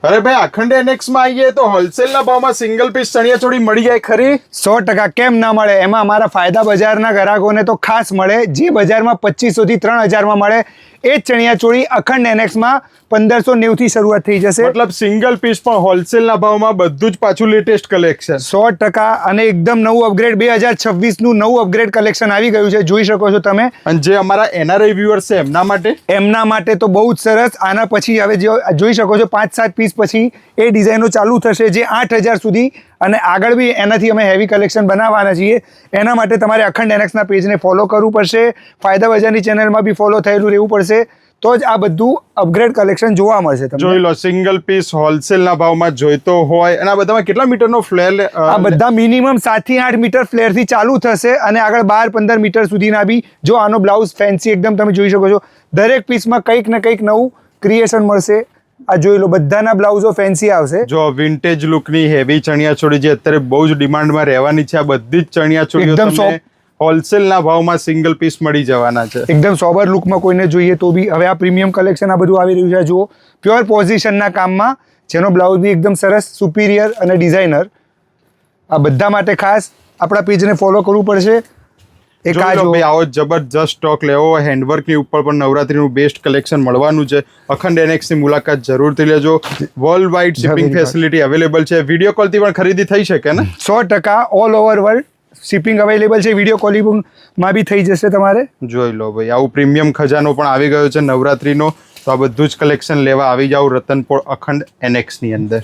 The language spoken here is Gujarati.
અરે ભાઈ અખંડ એનેક્સ માં આવીએ તો હોલસેલ ના ભાવમાં સિંગલ પીસ ચણિયા ચોળી મળી જાય ખરી? 100% કેમ ના મળે? એમાં અમારા ફાયદા બજારના ગ્રાહકોને તો ખાસ મળે. જે બજારમાં 2500 થી 3000 માં મળે એ જ ચણિયા ચોળી અખંડ એનેક્સમાં 1590 થી શરૂઆત થઈ જશે. મતલબ સિંગલ પીસ પણ હોલસેલ ના ભાવમાં બધું જ પાછું લેટેસ્ટ કલેક્શન. 100% અને એકદમ નવું અપગ્રેડ 2026 નું નવું અપગ્રેડ કલેક્શન આવી ગયું છે, જોઈ શકો છો તમે. અને જે અમારા એનઆરઆઈ વ્યુઅર્સ છે એમના માટે તો બહુ જ સરસ. આના પછી હવે જોઈ શકો છો 5-7 પીસ પછી એ ડિઝાઇનો ચાલુ થશે જે 8000 સુધી, અને આગળ બી એનાથી અમે હેવી કલેક્શન બનાવવાના છીએ. એના માટે તમારે અખંડ એનેક્સના પેજને ફોલો કરવું પડશે, ફાયદા બજારની ચેનલમાં બી ફોલો થયેલું રહેવું પડશે, તો જ આ બધું અપગ્રેડ કલેક્શન જોવા મળશે તમને. જોઈ લો સિંગલ પીસ હોલસેલ ના ભાવમાં જોઈતો હોય. અને આ બધામાં કેટલા મીટરનો ફ્લેર? આ બધા મિનિમમ 7 થી 8 મીટર ફ્લેર થી ચાલુ થશે અને આગળ 12-15 મીટર સુધીના બી. જો આનો બ્લાઉઝ ફેન્સી એકદમ તમે જોઈ શકો છો, દરેક પીસમાં કંઈક ને કંઈક નવું ક્રિએશન મળશે. આ જોઈ લો, બધાના બ્લાઉઝો ફેન્સી આવશે. જો વિન્ટેજ લુકની હેવી ચણિયા ચોળી જે અત્યારે બહુ જ ડિમાન્ડમાં રહેવાની છે, આ બધી જ ચણિયા ચોળીઓ તમને હોલસેલના ભાવમાં સિંગલ પીસ મળી જવાના છે. એકદમ સોબર લુકમાં કોઈને જોઈએ તો બી. હવે આ પ્રીમિયમ કલેક્શન આ બધું આવી રહ્યું છે. જુઓ, પ્યોર પોઝિશનના કામમાં, જેનો બ્લાઉઝ બી એકદમ સરસ, સુપિરિયર અને ડિઝાઇનર. આ બધા માટે ખાસ આપણા પેજને ફોલો કરવું પડશે. એક આ જો આવો જબરજસ્ત સ્ટોક લેવો હોય, હેન્ડવર્કની ઉપર પણ નવરાત્રીનું બેસ્ટ કલેક્શન મળવાનું છે. અખંડ એનેક્સની મુલાકાત જરૂરથી લેજો. World wide shipping facility available છે. વિડીયો કોલથી પણ ખરીદી થઈ શકે ને? 100% all over world shipping available છે. વિડીયો કોલિંગમાં બી થઈ જશે તમારે. જોઈ લો ભાઈ, આવું પ્રીમિયમ ખજાનો પણ આવી ગયો છે નવરાત્રીનો. તો આ બધું જ કલેક્શન લેવા આવી જાવ રતનપોળ અખંડ એનેક્સની અંદર.